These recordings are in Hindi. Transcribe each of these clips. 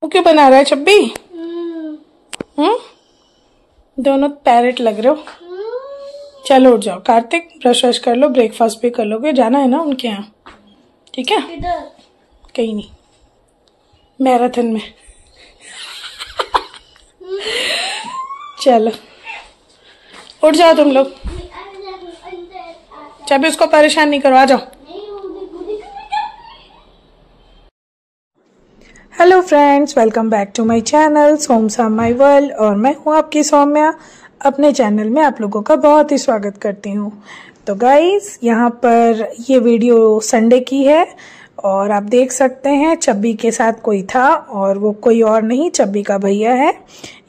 वो क्यों बना रहा है चब्बी? दोनों पैरेट लग रहे हो। चलो उठ जाओ कार्तिक, ब्रश वश कर लो, ब्रेकफास्ट भी कर लोगे, जाना है ना उनके यहाँ, ठीक है? कहीं नहीं, मैराथन में। चलो उठ जाओ तुम लोग, चब्बी उसको परेशान नहीं करो, आ जाओ। Hello friends, welcome back to my channel सोमसा माय वर्ल्ड, और मैं हूँ आपकी सौम्या। अपने चैनल में आप लोगों का बहुत ही स्वागत करती हूँ। तो गाइस, यहाँ पर ये वीडियो संडे की है और आप देख सकते हैं चब्बी के साथ कोई था, और वो कोई और नहीं चब्बी का भैया है,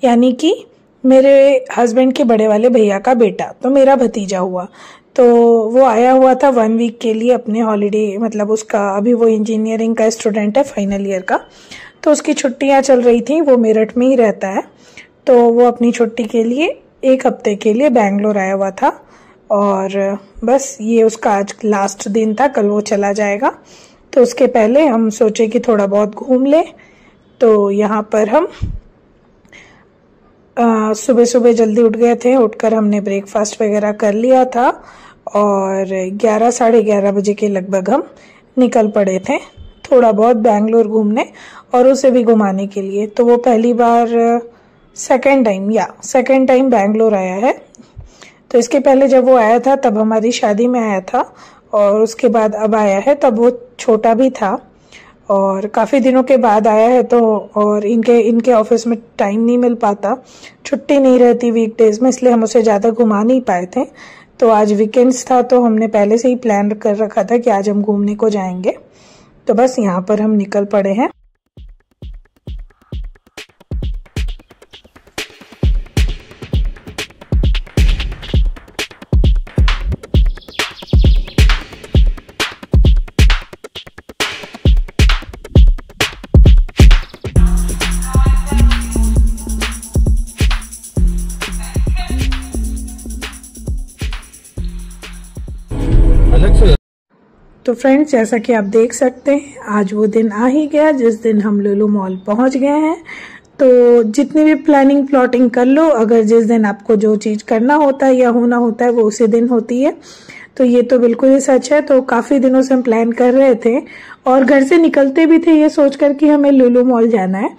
यानी कि मेरे हस्बैंड के बड़े वाले भैया का बेटा, तो मेरा भतीजा हुआ। तो वो आया हुआ था 1 वीक के लिए अपने हॉलीडे, मतलब उसका अभी वो इंजीनियरिंग का स्टूडेंट है, फाइनल ईयर का, तो उसकी छुट्टियां चल रही थी, वो मेरठ में ही रहता है। तो वो अपनी छुट्टी के लिए 1 हफ्ते के लिए बैंगलोर आया हुआ था, और बस ये उसका आज लास्ट दिन था, कल वो चला जाएगा। तो उसके पहले हम सोचे कि थोड़ा बहुत घूम ले। तो यहाँ पर हम सुबह सुबह जल्दी उठ गए थे, उठकर हमने ब्रेकफास्ट वगैरह कर लिया था, और 11 साढ़े 11 बजे के लगभग हम निकल पड़े थे थोड़ा बहुत बैंगलोर घूमने और उसे भी घुमाने के लिए। तो वो पहली बार सेकंड टाइम बैंगलोर आया है। तो इसके पहले जब वो आया था तब हमारी शादी में आया था, और उसके बाद अब आया है, तब वो छोटा भी था और काफ़ी दिनों के बाद आया है। तो और इनके ऑफिस में टाइम नहीं मिल पाता, छुट्टी नहीं रहती वीकडेज में, इसलिए हम उसे ज़्यादा घुमा नहीं पाए थे। तो आज वीकेंड्स था, तो हमने पहले से ही प्लान कर रखा था कि आज हम घूमने को जाएंगे। तो बस यहाँ पर हम निकल पड़े हैं। तो फ्रेंड्स, जैसा कि आप देख सकते हैं आज वो दिन आ ही गया जिस दिन हम लुलु मॉल पहुंच गए हैं। तो जितनी भी प्लानिंग प्लॉटिंग कर लो, अगर जिस दिन आपको जो चीज़ करना होता है या होना होता है वो उसी दिन होती है। तो ये तो बिल्कुल ही सच है। तो काफ़ी दिनों से हम प्लान कर रहे थे और घर से निकलते भी थे ये सोचकर कि हमें लुलु मॉल जाना है,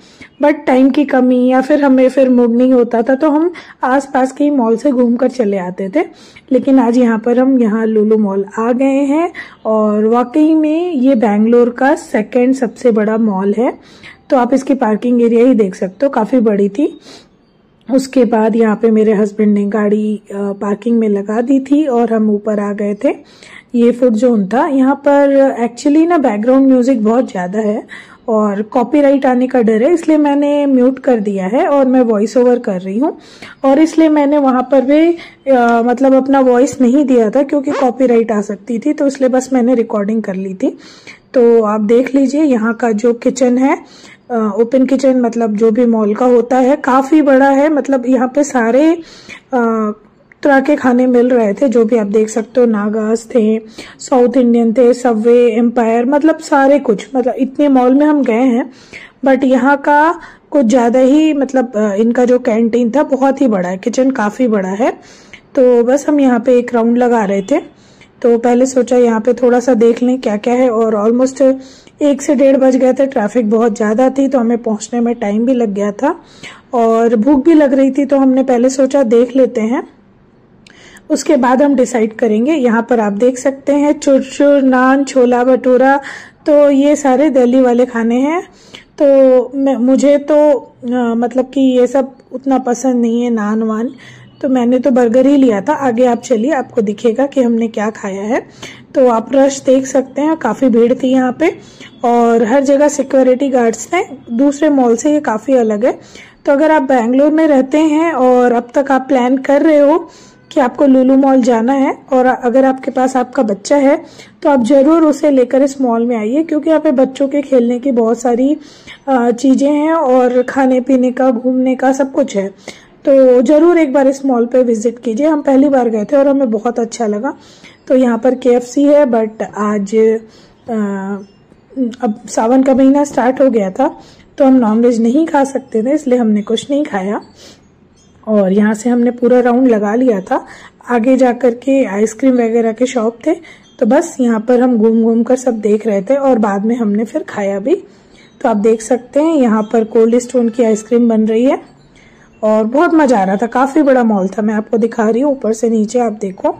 बट टाइम की कमी या फिर हमें फिर मूड नहीं होता था, तो हम आसपास के ही मॉल से घूमकर चले आते थे। लेकिन आज यहाँ लुलु मॉल आ गए हैं, और वाकई में ये बैंगलोर का 2nd सबसे बड़ा मॉल है। तो आप इसकी पार्किंग एरिया ही देख सकते हो, काफ़ी बड़ी थी। उसके बाद यहाँ पे मेरे हस्बैंड ने गाड़ी पार्किंग में लगा दी थी और हम ऊपर आ गए थे। ये फुट जोन था। यहाँ पर एक्चुअली ना बैकग्राउंड म्यूजिक बहुत ज़्यादा है और कॉपीराइट आने का डर है, इसलिए मैंने म्यूट कर दिया है और मैं वॉइस ओवर कर रही हूँ। और इसलिए मैंने वहाँ पर भी मतलब अपना वॉइस नहीं दिया था क्योंकि कॉपीराइट आ सकती थी, तो इसलिए बस मैंने रिकॉर्डिंग कर ली थी। तो आप देख लीजिए यहाँ का जो किचन है, ओपन किचन, मतलब जो भी मॉल का होता है, काफी बड़ा है। मतलब यहाँ पे सारे तरह के खाने मिल रहे थे, जो भी आप देख सकते हो। नागास थे, साउथ इंडियन थे, सबवे, एम्पायर, मतलब सारे कुछ। मतलब इतने मॉल में हम गए हैं, बट यहाँ का कुछ ज्यादा ही, मतलब इनका जो कैंटीन था बहुत ही बड़ा है, किचन काफी बड़ा है। तो बस हम यहाँ पे एक राउंड लगा रहे थे, तो पहले सोचा यहाँ पे थोड़ा सा देख लें क्या क्या है। और ऑलमोस्ट 1 से 1:30 बज गए थे, ट्रैफिक बहुत ज़्यादा थी, तो हमें पहुंचने में टाइम भी लग गया था और भूख भी लग रही थी। तो हमने पहले सोचा देख लेते हैं, उसके बाद हम डिसाइड करेंगे। यहाँ पर आप देख सकते हैं चुरचुर, नान, छोला भटूरा, तो ये सारे दिल्ली वाले खाने हैं। तो मुझे तो मतलब कि ये सब उतना पसंद नहीं है, नान वान, तो मैंने तो बर्गर ही लिया था। आगे आप चलिए, आपको दिखेगा कि हमने क्या खाया है। तो आप रश देख सकते हैं, काफ़ी भीड़ थी यहाँ पे और हर जगह सिक्योरिटी गार्ड्स थे। दूसरे मॉल से ये काफ़ी अलग है। तो अगर आप बैंगलोर में रहते हैं और अब तक आप प्लान कर रहे हो कि आपको लुलु मॉल जाना है, और अगर आपके पास आपका बच्चा है तो आप जरूर उसे लेकर इस मॉल में आइए, क्योंकि यहाँ पे बच्चों के खेलने की बहुत सारी चीज़ें हैं और खाने पीने का, घूमने का सब कुछ है। तो ज़रूर एक बार इस मॉल पे विजिट कीजिए। हम पहली बार गए थे और हमें बहुत अच्छा लगा। तो यहाँ पर KFC है, बट आज अब सावन का महीना स्टार्ट हो गया था, तो हम नॉनवेज नहीं खा सकते थे, इसलिए हमने कुछ नहीं खाया। और यहाँ से हमने पूरा राउंड लगा लिया था। आगे जाकर के आइसक्रीम वगैरह के शॉप थे, तो बस यहाँ पर हम घूम घूम कर सब देख रहे थे और बाद में हमने फिर खाया भी। तो आप देख सकते हैं यहाँ पर कोल्ड स्टोन की आइसक्रीम बन रही है और बहुत मजा आ रहा था। काफी बड़ा मॉल था, मैं आपको दिखा रही हूँ ऊपर से नीचे, आप देखो।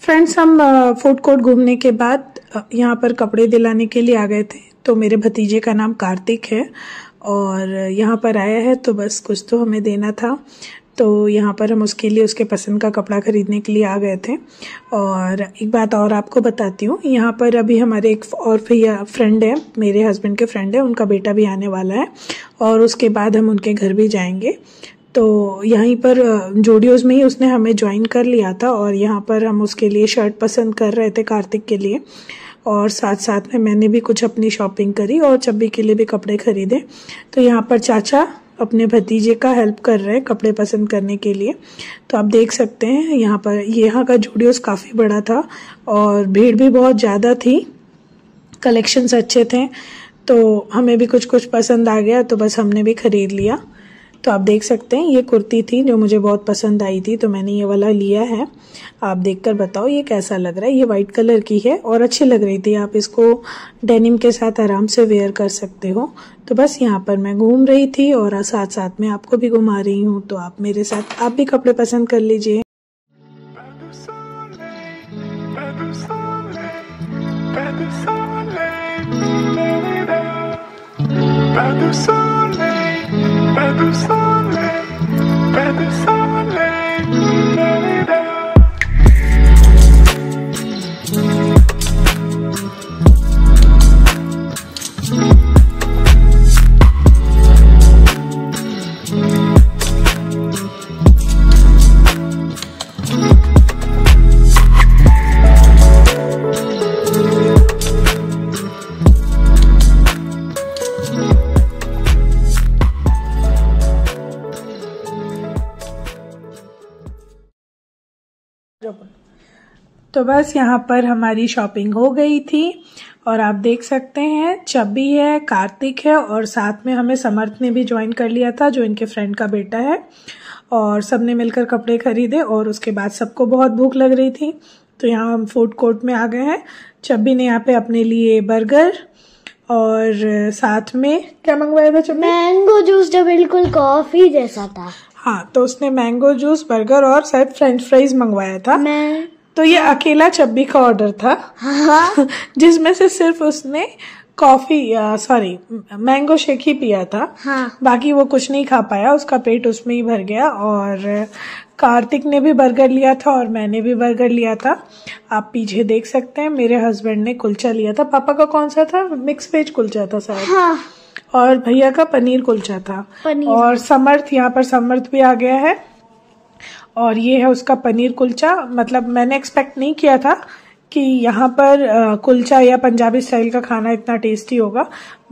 फ्रेंड्स, हम फूड कोर्ट घूमने के बाद यहाँ पर कपड़े दिलाने के लिए आ गए थे। तो मेरे भतीजे का नाम कार्तिक है और यहाँ पर आया है, तो बस कुछ तो हमें देना था। तो यहाँ पर हम उसके लिए उसके पसंद का कपड़ा खरीदने के लिए आ गए थे। और एक बात और आपको बताती हूँ, यहाँ पर अभी हमारे एक और भैया फ्रेंड है, मेरे हस्बैंड के फ्रेंड है, उनका बेटा भी आने वाला है और उसके बाद हम उनके घर भी जाएंगे। तो यहीं पर जूडियोज में ही उसने हमें ज्वाइन कर लिया था और यहाँ पर हम उसके लिए शर्ट पसंद कर रहे थे कार्तिक के लिए, और साथ साथ में मैंने भी कुछ अपनी शॉपिंग करी और चब्बी के लिए भी कपड़े खरीदे। तो यहाँ पर चाचा अपने भतीजे का हेल्प कर रहे हैं कपड़े पसंद करने के लिए। तो आप देख सकते हैं यहाँ पर, यहाँ का जूडियोज काफ़ी बड़ा था और भीड़ भी बहुत ज़्यादा थी, कलेक्शंस अच्छे थे। तो हमें भी कुछ कुछ पसंद आ गया, तो बस हमने भी खरीद लिया। तो आप देख सकते हैं ये कुर्ती थी जो मुझे बहुत पसंद आई थी, तो मैंने ये वाला लिया है। आप देखकर बताओ ये कैसा लग रहा है। ये वाइट कलर की है और अच्छी लग रही थी, आप इसको डेनिम के साथ आराम से वेयर कर सकते हो। तो बस यहाँ पर मैं घूम रही थी और साथ साथ में आपको भी घुमा रही हूँ, तो आप मेरे साथ आप भी कपड़े पसंद कर लीजिए। तो बस यहाँ पर हमारी शॉपिंग हो गई थी और आप देख सकते हैं चब्बी है, कार्तिक है और साथ में हमें समर्थ ने भी ज्वाइन कर लिया था जो इनके फ्रेंड का बेटा है। और सबने मिलकर कपड़े खरीदे और उसके बाद सबको बहुत भूख लग रही थी, तो यहाँ हम फूड कोर्ट में आ गए हैं। चब्बी ने यहाँ पे अपने लिए बर्गर और साथ में क्या मंगवाया था चब्बी? मैंगो जूस जो बिल्कुल कॉफी जैसा था। हाँ, तो उसने मैंगो जूस, बर्गर और शायद फ्रेंच फ्राइज मंगवाया था। तो ये अकेला चब्बी का ऑर्डर था। हाँ। जिसमें से सिर्फ उसने कॉफी मैंगो शेक ही पिया था। हाँ। बाकी वो कुछ नहीं खा पाया, उसका पेट उसमें ही भर गया। और कार्तिक ने भी बर्गर लिया था और मैंने भी बर्गर लिया था। आप पीछे देख सकते हैं मेरे हस्बैंड ने कुलचा लिया था। पापा का कौन सा था? मिक्स वेज कुलचा था शायद। हाँ। और भैया का पनीर कुलचा था। और समर्थ, यहाँ पर समर्थ भी आ गया है और ये है उसका पनीर कुलचा। मतलब मैंने एक्सपेक्ट नहीं किया था कि यहाँ पर कुलचा या पंजाबी स्टाइल का खाना इतना टेस्टी होगा,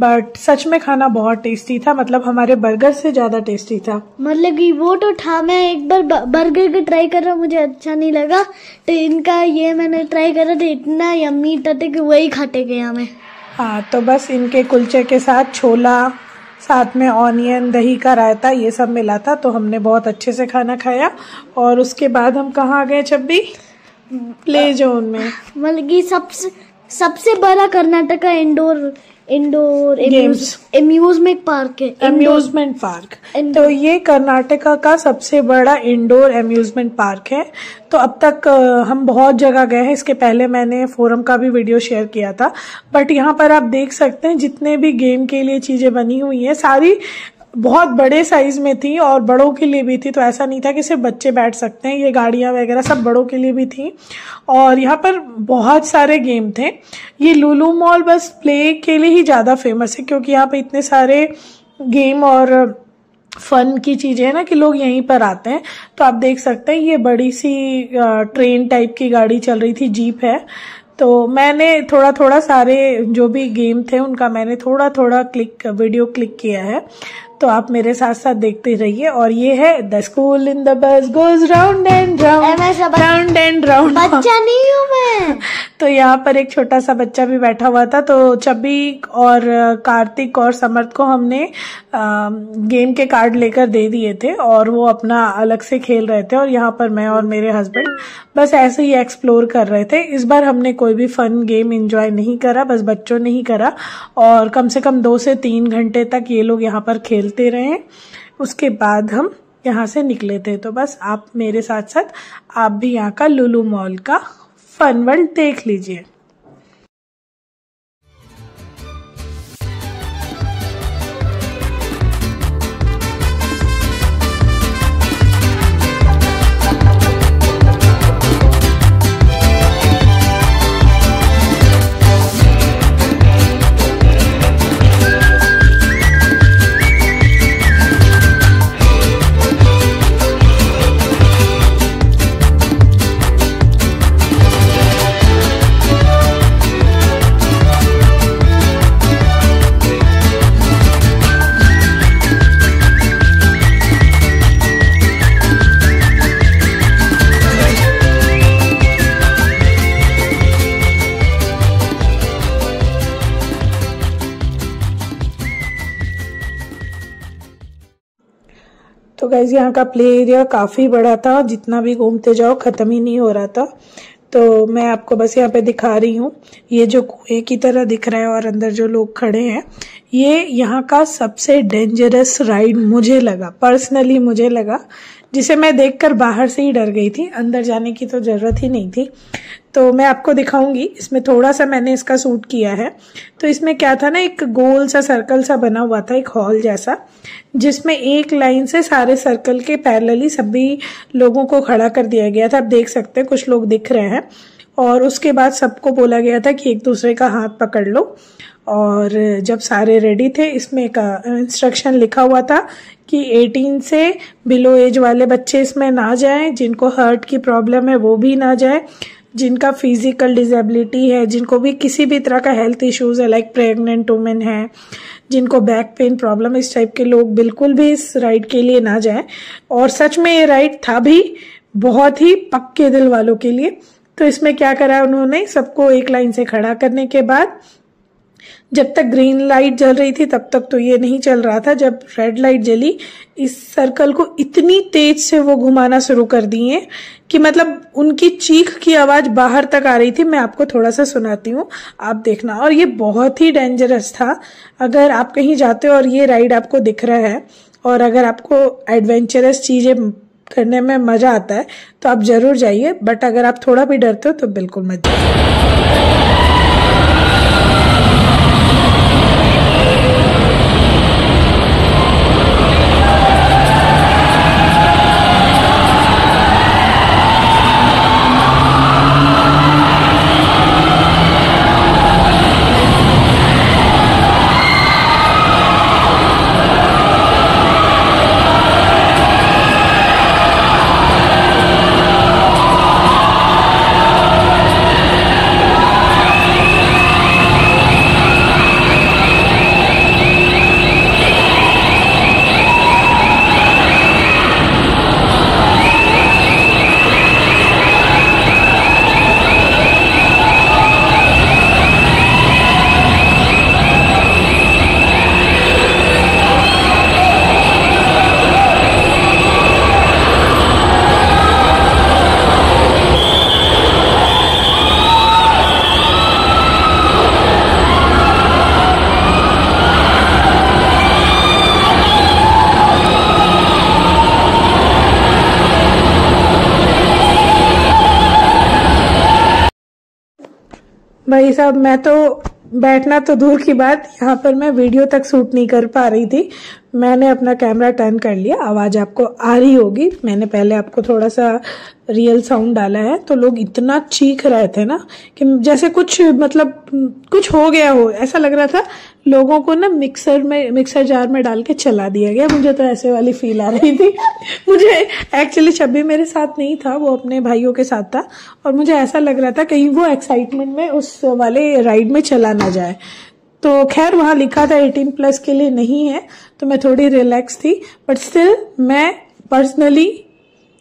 बट सच में खाना बहुत टेस्टी था। मतलब हमारे बर्गर से ज्यादा टेस्टी था। मतलब कि वो तो था, मैं एक बार बर्गर का ट्राई कर रहा, मुझे अच्छा नहीं लगा, तो इनका ये मैंने ट्राई करा था, इतना यम्मी था कि वही खाते गए हमें। हाँ, तो बस इनके कुलचे के साथ छोला, साथ में ऑनियन, दही का रायता, ये सब मिला था। तो हमने बहुत अच्छे से खाना खाया और उसके बाद हम कहाँ आ गए चब्बी? प्ले जोन में। मतलब कि सबसे बड़ा Karnataka indoor games, amusement park है। Amusement park. तो ये कर्नाटका का सबसे बड़ा इंडोर अम्यूजमेंट पार्क है। तो अब तक हम बहुत जगह गए हैं, इसके पहले मैंने फोरम का भी वीडियो शेयर किया था। बट यहाँ पर आप देख सकते हैं जितने भी गेम के लिए चीजें बनी हुई हैं सारी बहुत बड़े साइज में थी और बड़ों के लिए भी थी। तो ऐसा नहीं था कि सिर्फ बच्चे बैठ सकते हैं, ये गाड़ियां वगैरह सब बड़ों के लिए भी थी। और यहाँ पर बहुत सारे गेम थे। ये लुलु मॉल बस प्ले के लिए ही ज़्यादा फेमस है, क्योंकि यहाँ पे इतने सारे गेम और फन की चीजें है ना कि लोग यहीं पर आते हैं। तो आप देख सकते हैं ये बड़ी सी ट्रेन टाइप की गाड़ी चल रही थी, जीप है। तो मैंने थोड़ा थोड़ा सारे जो भी गेम थे उनका मैंने थोड़ा थोड़ा वीडियो क्लिक किया है। तो आप मेरे साथ साथ देखते रहिए। और ये है the school in the bus goes round and round, round and round. बच्चा नहीं हूँ मैं। तो यहाँ पर एक छोटा सा बच्चा भी बैठा हुआ था। तो चबी और कार्तिक और समर्थ को हमने गेम के कार्ड लेकर दे दिए थे और वो अपना अलग से खेल रहे थे। और यहाँ पर मैं और मेरे हस्बैंड बस ऐसे ही एक्सप्लोर कर रहे थे। इस बार हमने कोई भी फन गेम एंजॉय नहीं करा, बस बच्चों ने ही करा। और कम से कम 2 से 3 घंटे तक ये लोग यहाँ पर खेलते रहे। उसके बाद हम यहाँ से निकले थे। तो बस आप मेरे साथ साथ आप भी यहाँ का लुलु मॉल का फन वर्ल्ड देख लीजिए। तो गाइज यहाँ का प्ले एरिया काफ़ी बड़ा था, जितना भी घूमते जाओ ख़त्म ही नहीं हो रहा था। तो मैं आपको बस यहाँ पे दिखा रही हूँ। ये जो कुएं की तरह दिख रहा है और अंदर जो लोग खड़े हैं, ये यहाँ का सबसे डेंजरस राइड मुझे लगा, पर्सनली मुझे लगा, जिसे मैं देखकर बाहर से ही डर गई थी। अंदर जाने की तो ज़रूरत ही नहीं थी। तो मैं आपको दिखाऊंगी। इसमें थोड़ा सा मैंने इसका शूट किया है। तो इसमें क्या था ना, एक गोल सा सर्कल सा बना हुआ था, एक हॉल जैसा, जिसमें एक लाइन से सारे सर्कल के पैरेलली सभी लोगों को खड़ा कर दिया गया था। आप देख सकते हैं कुछ लोग दिख रहे हैं। और उसके बाद सबको बोला गया था कि एक दूसरे का हाथ पकड़ लो। और जब सारे रेडी थे, इसमें एक इंस्ट्रक्शन लिखा हुआ था कि 18 से बिलो एज वाले बच्चे इसमें ना जाएं, जिनको हार्ट की प्रॉब्लम है वो भी ना जाए, जिनका फिजिकल डिसेबिलिटी है, जिनको भी किसी भी तरह का हेल्थ इश्यूज है, लाइक प्रेग्नेंट वुमेन है, जिनको बैक पेन प्रॉब्लम, इस टाइप के लोग बिल्कुल भी इस राइड के लिए ना जाएं। और सच में ये राइड था भी बहुत ही पक्के दिल वालों के लिए। तो इसमें क्या करा उन्होंने, सबको एक लाइन से खड़ा करने के बाद जब तक ग्रीन लाइट जल रही थी तब तक तो ये नहीं चल रहा था। जब रेड लाइट जली, इस सर्कल को इतनी तेज से वो घुमाना शुरू कर दिए कि मतलब उनकी चीख की आवाज बाहर तक आ रही थी। मैं आपको थोड़ा सा सुनाती हूँ, आप देखना। और ये बहुत ही डेंजरस था। अगर आप कहीं जाते हो और ये राइड आपको दिख रहा है और अगर आपको एडवेंचरस चीजें करने में मजा आता है तो आप जरूर जाइए। बट अगर आप थोड़ा भी डरते हो तो बिल्कुल मत जाइए। भाई साहब, मैं तो बैठना तो दूर की बात, यहाँ पर मैं वीडियो तक शूट नहीं कर पा रही थी। मैंने अपना कैमरा टर्न कर लिया, आवाज आपको आ रही होगी। मैंने पहले आपको थोड़ा सा रियल साउंड डाला है, तो लोग इतना चीख रहे थे ना कि जैसे कुछ मतलब कुछ हो गया हो, ऐसा लग रहा था लोगों को ना मिक्सर जार में डाल के चला दिया गया। मुझे तो ऐसे वाली फील आ रही थी। मुझे एक्चुअली शब्बी मेरे साथ नहीं था, वो अपने भाइयों के साथ था, और मुझे ऐसा लग रहा था कहीं वो एक्साइटमेंट में उस वाले राइड में चला ना जाए। तो खैर वहां लिखा था 18+ के लिए नहीं है, तो मैं थोड़ी रिलैक्स थी, बट स्टिल मैं पर्सनली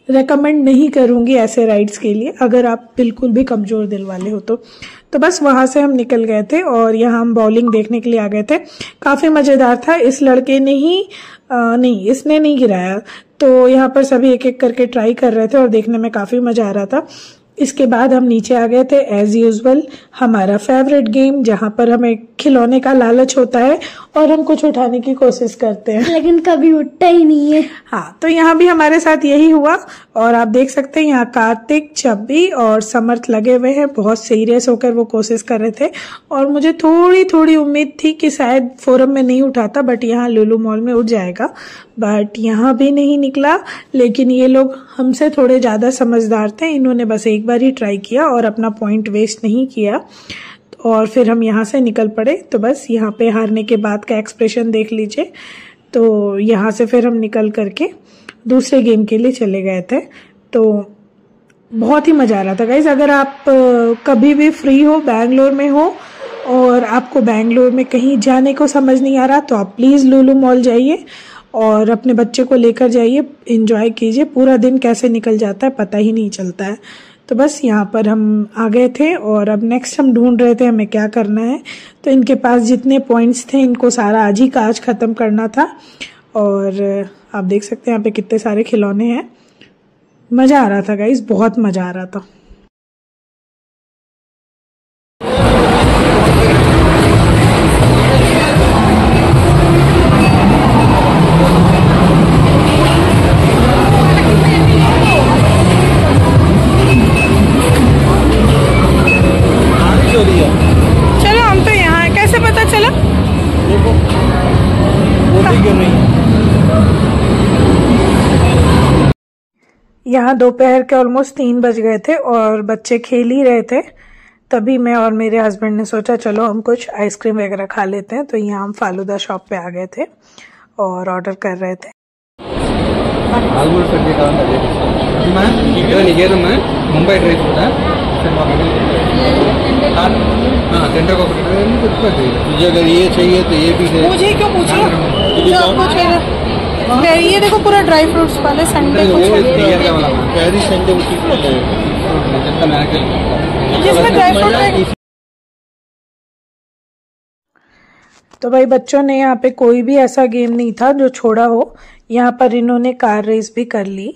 रेकमेंड नहीं करूंगी ऐसे राइड्स के लिए, अगर आप बिल्कुल भी कमजोर दिल वाले हो तो बस वहां से हम निकल गए थे और यहाँ हम बॉलिंग देखने के लिए आ गए थे। काफी मजेदार था। इस लड़के ने ही नहीं, इसने नहीं गिराया, तो यहाँ पर सभी एक एक करके ट्राई कर रहे थे और देखने में काफी मजा आ रहा था। इसके बाद हम नीचे आ गए थे एज यूजुअल, हमारा फेवरेट गेम, जहां पर हमें खिलौने का लालच होता है और हम कुछ उठाने की कोशिश करते हैं, लेकिन कभी उठता ही नहीं है। हाँ, तो यहाँ भी हमारे साथ यही हुआ। और आप देख सकते हैं यहाँ कार्तिक, चब्बी और समर्थ लगे हुए हैं, बहुत सीरियस होकर वो कोशिश कर रहे थे। और मुझे थोड़ी थोड़ी उम्मीद थी कि शायद फोरम में नहीं उठाता, बट यहाँ लुलु मॉल में उठ जाएगा, बट यहाँ भी नहीं निकला। लेकिन ये लोग हमसे थोड़े ज्यादा समझदार थे, इन्होंने बस एक बार ही ट्राई किया और अपना पॉइंट वेस्ट नहीं किया, और फिर हम यहाँ से निकल पड़े। तो बस यहाँ पे हारने के बाद का एक्सप्रेशन देख लीजिए। तो यहाँ से फिर हम निकल करके दूसरे गेम के लिए चले गए थे। तो बहुत ही मजा आ रहा था गाइज। अगर आप कभी भी फ्री हो, बैंगलोर में हो और आपको बैंगलोर में कहीं जाने को समझ नहीं आ रहा, तो आप प्लीज लुलु मॉल जाइए और अपने बच्चे को लेकर जाइए, एंजॉय कीजिए। पूरा दिन कैसे निकल जाता है पता ही नहीं चलता है। तो बस यहाँ पर हम आ गए थे और अब नेक्स्ट हम ढूंढ रहे थे हमें क्या करना है। तो इनके पास जितने पॉइंट्स थे इनको सारा आज ही का आज खत्म करना था। और आप देख सकते हैं यहाँ पे कितने सारे खिलौने हैं। मजा आ रहा था गाइस, बहुत मजा आ रहा था। चलो हम तो यहाँ, कैसे पता चला? देखो यहाँ दोपहर के ऑलमोस्ट 3 बज गए थे और बच्चे खेल ही रहे थे। तभी मैं और मेरे हस्बैंड ने सोचा चलो हम कुछ आइसक्रीम वगैरह खा लेते हैं। तो यहाँ हम फालूदा शॉप पे आ गए थे और ऑर्डर कर रहे थे। ముంబై డ్రై ఫ్రూట్ मुझे अगर ये चाहिए तो ये भी है। मुझे क्यों पूछो? ये देखो पूरा ड्राई फ्रूट्स वाले संडे को जिसमें ड्राई फ्रूट। तो भाई बच्चों ने यहाँ पे कोई भी ऐसा गेम नहीं था जो छोड़ा हो। यहाँ पर इन्होंने कार रेस भी कर ली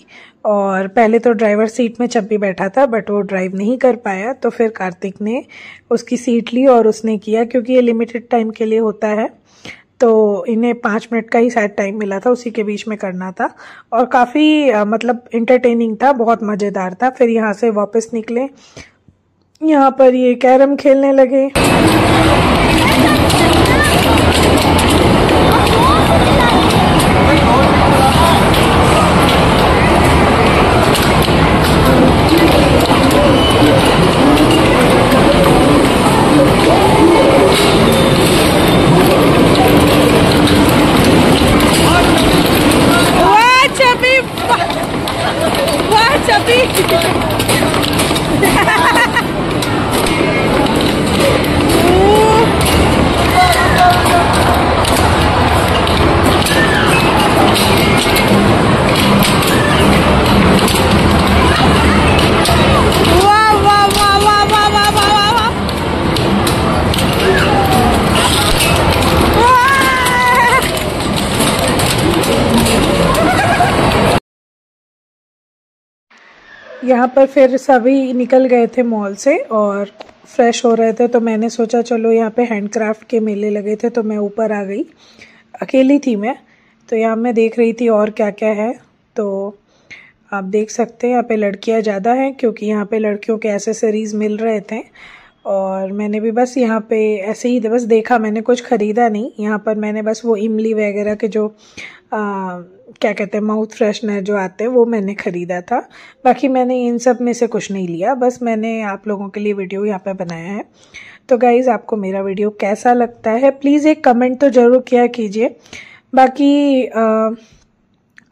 और पहले तो ड्राइवर सीट में चब्बी बैठा था बट वो ड्राइव नहीं कर पाया, तो फिर कार्तिक ने उसकी सीट ली और उसने किया। क्योंकि ये लिमिटेड टाइम के लिए होता है तो इन्हें 5 मिनट का ही शायद टाइम मिला था, उसी के बीच में करना था। और काफी मतलब इंटरटेनिंग था, बहुत मजेदार था। फिर यहाँ से वापस निकले, यहाँ पर ये कैरम खेलने लगे। यहाँ पर फिर सभी निकल गए थे मॉल से और फ्रेश हो रहे थे, तो मैंने सोचा चलो यहाँ पे हैंडक्राफ्ट के मेले लगे थे तो मैं ऊपर आ गई। अकेली थी मैं, तो यहाँ मैं देख रही थी और क्या क्या है। तो आप देख सकते हैं यहाँ पे लड़कियाँ ज़्यादा हैं क्योंकि यहाँ पे लड़कियों के एक्सेसरीज मिल रहे थे। और मैंने भी बस यहाँ पे ऐसे ही बस देखा, मैंने कुछ ख़रीदा नहीं यहाँ पर। मैंने बस वो इमली वगैरह के जो क्या कहते हैं माउथ फ्रेशनर जो आते हैं वो मैंने ख़रीदा था। बाकी मैंने इन सब में से कुछ नहीं लिया, बस मैंने आप लोगों के लिए वीडियो यहाँ पे बनाया है। तो गाइज़ आपको मेरा वीडियो कैसा लगता है प्लीज़ एक कमेंट तो ज़रूर किया कीजिए। बाकी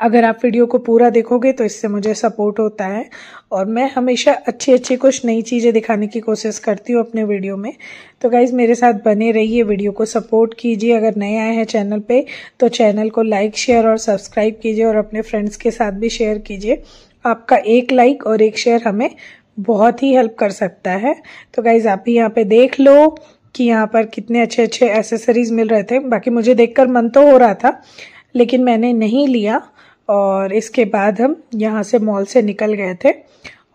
अगर आप वीडियो को पूरा देखोगे तो इससे मुझे सपोर्ट होता है और मैं हमेशा अच्छी कुछ नई चीज़ें दिखाने की कोशिश करती हूँ अपने वीडियो में। तो गाइज़ मेरे साथ बने रहिए, वीडियो को सपोर्ट कीजिए। अगर नए आए हैं चैनल पे तो चैनल को लाइक शेयर और सब्सक्राइब कीजिए और अपने फ्रेंड्स के साथ भी शेयर कीजिए। आपका एक लाइक और एक शेयर हमें बहुत ही हेल्प कर सकता है। तो गाइज़ आप भी यहाँ पे देख लो कि यहाँ पर कितने अच्छे एसेसरीज मिल रहे थे। बाकी मुझे देखकर मन तो हो रहा था लेकिन मैंने नहीं लिया। और इसके बाद हम यहाँ से मॉल से निकल गए थे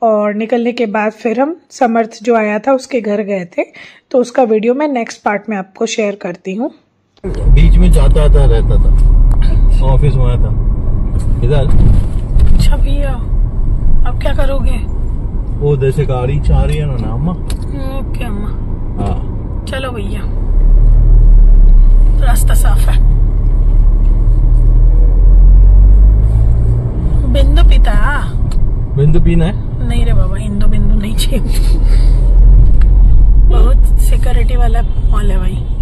और निकलने के बाद फिर हम समर्थ जो आया था उसके घर गए थे। तो उसका वीडियो मैं नेक्स्ट पार्ट में आपको शेयर करती हूँ। बीच में जाता आता रहता था, ऑफिस में था इधर। अच्छा भैया अब क्या करोगे? वो जैसे गाड़ी चाह रही है ना अम्मा। ओके अम्मा। हाँ चलो भैया, रास्ता साफ है। बिंदु पीता? बिंदु पीना है? नहीं रे बाबा, इंदु बिंदु नहीं चाहिए। बहुत सिक्योरिटी वाला मॉल है भाई।